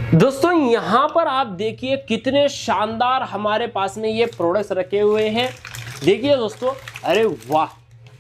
दोस्तों यहाँ पर आप देखिए कितने शानदार हमारे पास में ये प्रोडक्ट्स रखे हुए हैं। देखिए दोस्तों, अरे वाह,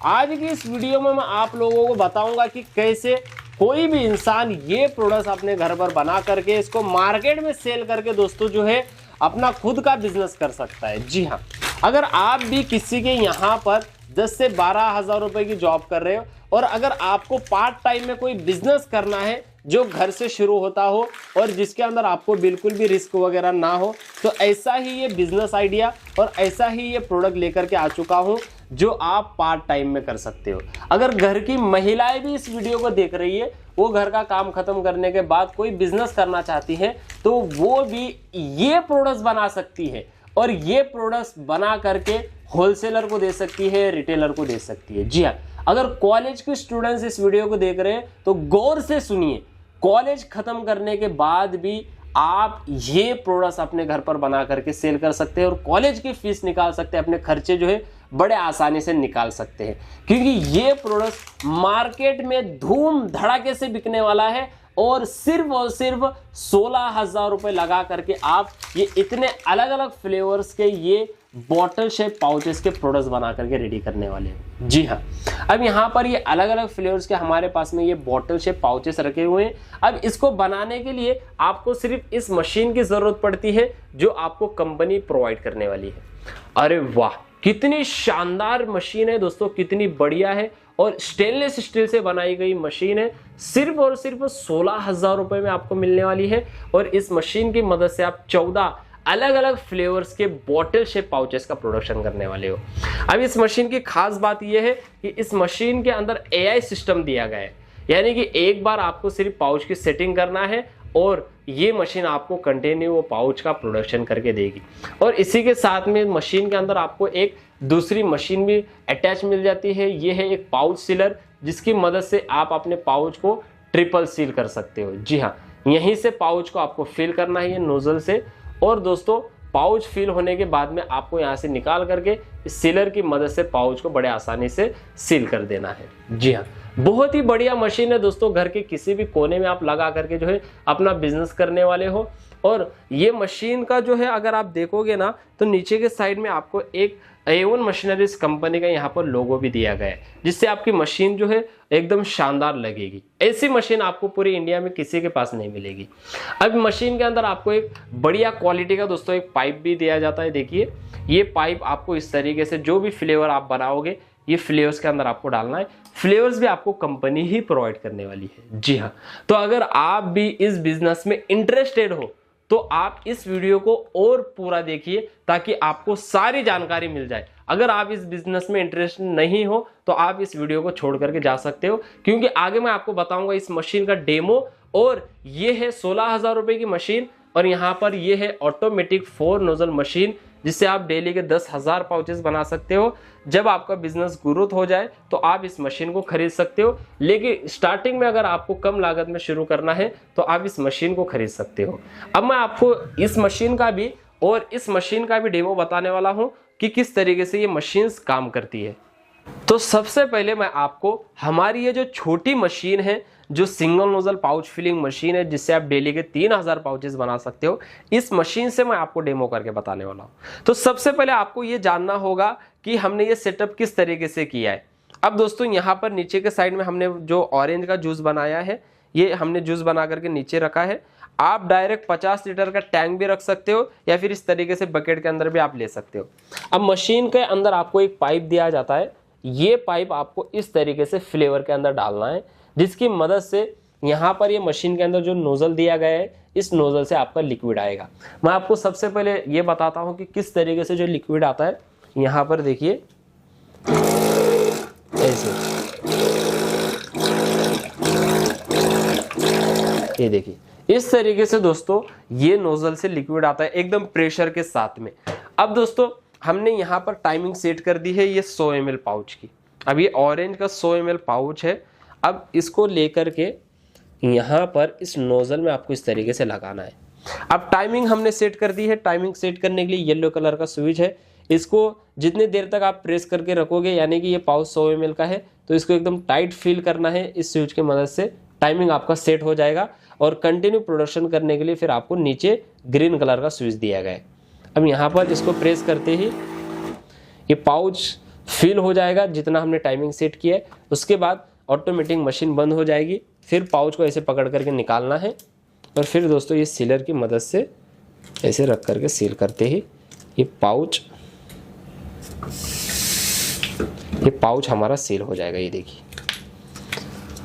आज की इस वीडियो में मैं आप लोगों को बताऊंगा कि कैसे कोई भी इंसान ये प्रोडक्ट्स अपने घर पर बना करके इसको मार्केट में सेल करके दोस्तों जो है अपना खुद का बिजनेस कर सकता है। जी हाँ, अगर आप भी किसी के यहाँ पर 10 से 12,000 रुपए की जॉब कर रहे हो और अगर आपको पार्ट टाइम में कोई बिजनेस करना है जो घर से शुरू होता हो और जिसके अंदर आपको बिल्कुल भी रिस्क वगैरह ना हो, तो ऐसा ही ये बिजनेस आइडिया और ऐसा ही ये प्रोडक्ट लेकर के आ चुका हूं जो आप पार्ट टाइम में कर सकते हो। अगर घर की महिलाएं भी इस वीडियो को देख रही है, वो घर का काम खत्म करने के बाद कोई बिजनेस करना चाहती है तो वो भी ये प्रोडक्ट्स बना सकती है और ये प्रोडक्ट्स बना करके होलसेलर को दे सकती है, रिटेलर को दे सकती है। जी हाँ, अगर कॉलेज के स्टूडेंट्स इस वीडियो को देख रहे हैं तो गौर से सुनिए। कॉलेज खत्म करने के बाद भी आप ये प्रोडक्ट्स अपने घर पर बना करके सेल कर सकते हैं और कॉलेज की फीस निकाल सकते हैं, अपने खर्चे जो है बड़े आसानी से निकाल सकते हैं, क्योंकि ये प्रोडक्ट्स मार्केट में धूम धड़ाके से बिकने वाला है और सिर्फ 16,000 रुपए लगा करके आप ये इतने अलग अलग फ्लेवर्स के ये बॉटल शेप पाउचेस के प्रोडक्ट्स बना करके रेडी करने वाले हैं। जी हाँ, अब यहाँ पर ये अलग अलग फ्लेवर्स के हमारे पास में ये बॉटल शेप पाउचेस रखे हुए हैं। अब इसको बनाने के लिए आपको सिर्फ इस मशीन की जरूरत पड़ती है जो आपको कंपनी प्रोवाइड करने वाली है। अरे वाह, कितनी शानदार मशीन है दोस्तों, कितनी बढ़िया है और स्टेनलेस स्टील से बनाई गई मशीन है। सिर्फ और सिर्फ 16,000 रुपए में आपको मिलने वाली है और इस मशीन की मदद से आप 14 अलग अलग फ्लेवर्स के बॉटल शेप पाउचेस का प्रोडक्शन करने वाले हो। अब इस मशीन की खास बात यह है कि इस मशीन के अंदर AI सिस्टम दिया गया है, यानी कि एक बार आपको सिर्फ पाउच की सेटिंग करना है और ये मशीन आपको कंटिन्यू वो पाउच का प्रोडक्शन करके देगी। और इसी के साथ में मशीन के अंदर आपको एक दूसरी मशीन भी अटैच मिल जाती है। ये है एक पाउच सीलर, जिसकी मदद से आप अपने पाउच को ट्रिपल सील कर सकते हो। जी हाँ, यहीं से पाउच को आपको फिल करना है नोजल से और दोस्तों पाउच फिल होने के बाद में आपको यहाँ से निकाल करके इस सीलर की मदद से पाउच को बड़े आसानी से सील कर देना है। जी हाँ, बहुत ही बढ़िया मशीन है दोस्तों, घर के किसी भी कोने में आप लगा करके जो है अपना बिजनेस करने वाले हो। और ये मशीन का जो है अगर आप देखोगे ना तो नीचे के साइड में आपको एक A1 मशीनरीज कंपनी का यहाँ पर लोगो भी दिया गया है, जिससे आपकी मशीन जो है एकदम शानदार लगेगी। ऐसी मशीन आपको पूरी इंडिया में किसी के पास नहीं मिलेगी। अब मशीन के अंदर आपको एक बढ़िया क्वालिटी का दोस्तों एक पाइप भी दिया जाता है। देखिए, ये पाइप आपको इस तरीके से जो भी फ्लेवर आप बनाओगे ये फ्लेवर्स के अंदर आपको डालना है। फ्लेवर्स भी आपको कंपनी ही प्रोवाइड करने वाली है। जी हाँ, तो अगर आप भी इस बिजनेस में इंटरेस्टेड हो तो आप इस वीडियो को और पूरा देखिए ताकि आपको सारी जानकारी मिल जाए। अगर आप इस बिजनेस में इंटरेस्ट नहीं हो तो आप इस वीडियो को छोड़ करके जा सकते हो, क्योंकि आगे मैं आपको बताऊंगा इस मशीन का डेमो। और ये है 16,000 रुपए की मशीन और यहाँ पर ये है ऑटोमेटिक 4 नोजल मशीन, जिससे आप डेली के 10,000 पाउचेस बना सकते हो। जब आपका बिजनेस ग्रोथ हो जाए तो आप इस मशीन को खरीद सकते हो, लेकिन स्टार्टिंग में अगर आपको कम लागत में शुरू करना है तो आप इस मशीन को खरीद सकते हो। अब मैं आपको इस मशीन का भी और इस मशीन का भी डेमो बताने वाला हूं कि किस तरीके से ये मशीन काम करती है। तो सबसे पहले मैं आपको हमारी ये जो छोटी मशीन है, जो single nozzle pouch filling machine है, जिससे आप डेली के 3,000 पाउचेस बना सकते हो, इस मशीन से मैं आपको डेमो करके बताने वाला हूं। तो सबसे पहले आपको ये जानना होगा कि हमने ये सेटअप किस तरीके से किया है। अब दोस्तों यहाँ पर नीचे के साइड में हमने जो ऑरेंज का जूस बनाया है, ये हमने जूस बना करके नीचे रखा है। आप डायरेक्ट 50 लीटर का टैंक भी रख सकते हो या फिर इस तरीके से बकेट के अंदर भी आप ले सकते हो। अब मशीन के अंदर आपको एक पाइप दिया जाता है। ये पाइप आपको इस तरीके से फ्लेवर के अंदर डालना है, जिसकी मदद से यहाँ पर ये मशीन के अंदर जो नोजल दिया गया है, इस नोजल से आपका लिक्विड आएगा। मैं आपको सबसे पहले ये बताता हूँ कि किस तरीके से जो लिक्विड आता है। यहाँ पर देखिए, ऐसे ये देखिए, इस तरीके से दोस्तों ये नोजल से लिक्विड आता है एकदम प्रेशर के साथ में। अब दोस्तों हमने यहाँ पर टाइमिंग सेट कर दी है ये 100 ml पाउच की। अब ये ऑरेंज का 100 ml पाउच है। अब इसको लेकर के यहाँ पर इस नोजल में आपको इस तरीके से लगाना है। अब टाइमिंग हमने सेट कर दी है। टाइमिंग सेट करने के लिए येलो कलर का स्विच है। इसको जितने देर तक आप प्रेस करके रखोगे, यानी कि ये पाउच 100 ml का है, तो इसको एकदम टाइट फील करना है। इस स्विच की मदद से टाइमिंग आपका सेट हो जाएगा। और कंटिन्यू प्रोडक्शन करने के लिए फिर आपको नीचे ग्रीन कलर का स्विच दिया गया है। अब यहाँ पर इसको प्रेस करते ही ये पाउच फिल हो जाएगा जितना हमने टाइमिंग सेट किया है। उसके बाद ऑटोमेटिक मशीन बंद हो जाएगी। फिर पाउच को ऐसे पकड़ करके निकालना है और फिर दोस्तों ये सीलर की मदद से ऐसे रख करके सील करते ही ये पाउच हमारा सील हो जाएगा। ये देखिए,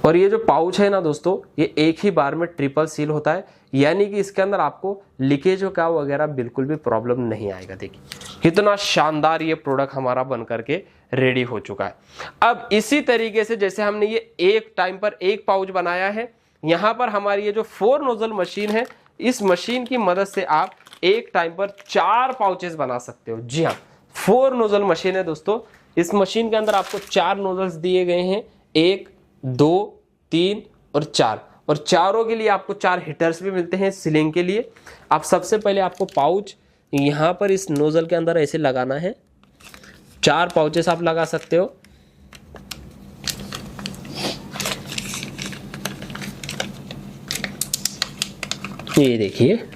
और ये जो पाउच है ना दोस्तों, ये एक ही बार में ट्रिपल सील होता है, यानी कि इसके अंदर आपको लीकेज का वगैरह बिल्कुल भी प्रॉब्लम नहीं आएगा। देखिए कितना शानदार ये प्रोडक्ट हमारा बन करके रेडी हो चुका है। अब इसी तरीके से जैसे हमने ये एक टाइम पर एक पाउच बनाया है, यहाँ पर हमारी ये जो 4 नोजल मशीन है, इस मशीन की मदद से आप एक टाइम पर 4 पाउचेस बना सकते हो। जी हाँ, 4 नोजल मशीन है दोस्तों। इस मशीन के अंदर आपको 4 नोजल्स दिए गए हैं, 1, 2, 3 और 4, और चारों के लिए आपको 4 हीटर्स भी मिलते हैं सीलिंग के लिए। आप सबसे पहले आपको पाउच यहाँ पर इस नोजल के अंदर ऐसे लगाना है। 4 पाउचेस आप लगा सकते हो। ये देखिए,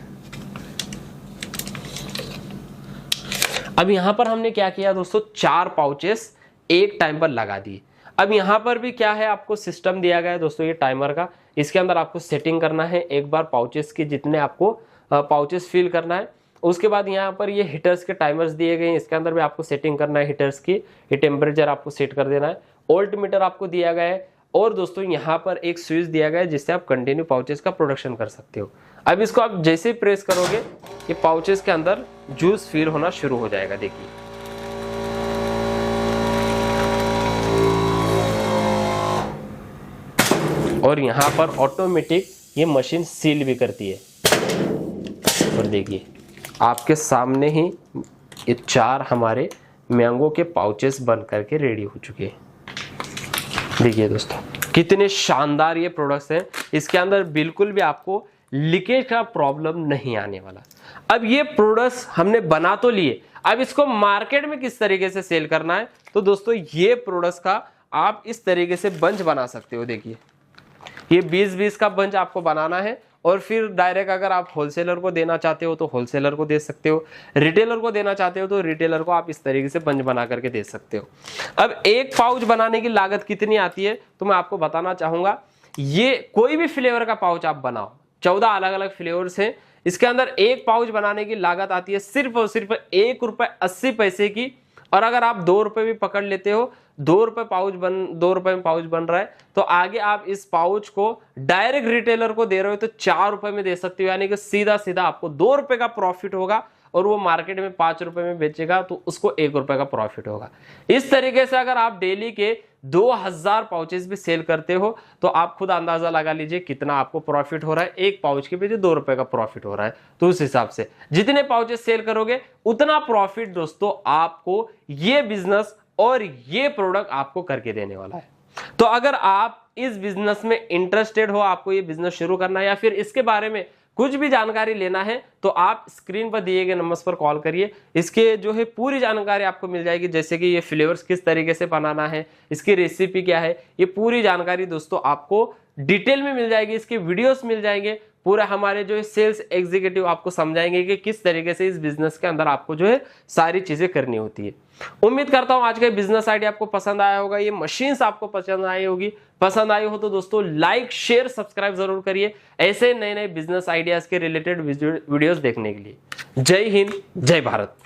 अब यहां पर हमने क्या किया दोस्तों, 4 पाउचेस एक टाइम पर लगा दिए। अब यहां पर भी क्या है, आपको सिस्टम दिया गया है दोस्तों ये टाइमर का। इसके अंदर आपको सेटिंग करना है, एक बार पाउचेस के जितने आपको पाउचेस फिल करना है। उसके बाद यहाँ पर ये हीटर्स के टाइमर्स दिए गए हैं, इसके अंदर भी आपको सेटिंग करना है हीटर्स की। ये टेम्परेचर आपको सेट कर देना है। वोल्ट मीटर आपको दिया गया है, और दोस्तों यहाँ पर एक स्विच दिया गया है जिससे आप कंटिन्यू पाउचेस का प्रोडक्शन कर सकते हो। अब इसको आप जैसे ही प्रेस करोगे ये पाउचेस के अंदर जूस फिल होना शुरू हो जाएगा। देखिए और यहाँ पर ऑटोमेटिक ये मशीन सील भी करती है। और देखिए आपके सामने ही ये 4 हमारे मैंगो के पाउचेस बन करके रेडी हो चुके हैं। देखिए दोस्तों कितने शानदार ये प्रोडक्ट्स हैं। इसके अंदर बिल्कुल भी आपको लीकेज का प्रॉब्लम नहीं आने वाला। अब ये प्रोडक्ट्स हमने बना तो लिए, अब इसको मार्केट में किस तरीके से सेल करना है, तो दोस्तों ये प्रोडक्ट्स का आप इस तरीके से बंच बना सकते हो। देखिए ये 20-20 का बंच आपको बनाना है, और फिर डायरेक्ट अगर आप होलसेलर को देना चाहते हो तो होलसेलर को दे सकते हो, रिटेलर को देना चाहते हो तो रिटेलर को आप इस तरीके से बंच बना करके दे सकते हो। अब एक पाउच बनाने की लागत कितनी आती है तो मैं आपको बताना चाहूंगा। ये कोई भी फ्लेवर का पाउच आप बनाओ, 14 अलग अलग फ्लेवर्स हैं, इसके अंदर एक पाउच बनाने की लागत आती है सिर्फ और सिर्फ ₹1.80 की। और अगर आप 2 रुपए भी पकड़ लेते हो, 2 रुपए में पाउच बन रहा है, तो आगे आप इस पाउच को डायरेक्ट रिटेलर को दे रहे हो तो 4 रुपए में दे सकते हो, यानी कि सीधा सीधा आपको 2 रुपए का प्रॉफिट होगा, और वो मार्केट में 5 रुपए में बेचेगा तो उसको 1 रुपए का प्रॉफिट होगा। इस तरीके से अगर आप डेली के 2000 पाउचेस भी सेल करते हो तो आप खुद अंदाजा लगा लीजिए कितना आपको प्रॉफिट हो रहा है। एक पाउच के पीछे 2 रुपए का प्रॉफिट हो रहा है, तो उस हिसाब से जितने पाउचेस सेल करोगे उतना प्रॉफिट दोस्तों आपको ये बिजनेस और ये प्रोडक्ट आपको करके देने वाला है। तो अगर आप इस बिजनेस में इंटरेस्टेड हो, आपको ये बिजनेस शुरू करना है या फिर इसके बारे में कुछ भी जानकारी लेना है, तो आप स्क्रीन पर दिए गए नंबर्स पर कॉल करिए। इसके जो है पूरी जानकारी आपको मिल जाएगी, जैसे कि ये फ्लेवर्स किस तरीके से बनाना है, इसकी रेसिपी क्या है, ये पूरी जानकारी दोस्तों आपको डिटेल में मिल जाएगी। इसके वीडियोस मिल जाएंगे, पूरा हमारे जो है सेल्स एग्जीक्यूटिव आपको समझाएंगे कि किस तरीके से इस बिजनेस के अंदर आपको जो है सारी चीजें करनी होती है। उम्मीद करता हूं आज का बिजनेस आइडिया आपको पसंद आया होगा, ये मशीन्स आपको पसंद आई होगी। पसंद आई हो तो दोस्तों लाइक शेयर सब्सक्राइब जरूर करिए, ऐसे नए नए बिजनेस आइडियाज के रिलेटेड वीडियोस देखने के लिए। जय हिंद, जय भारत।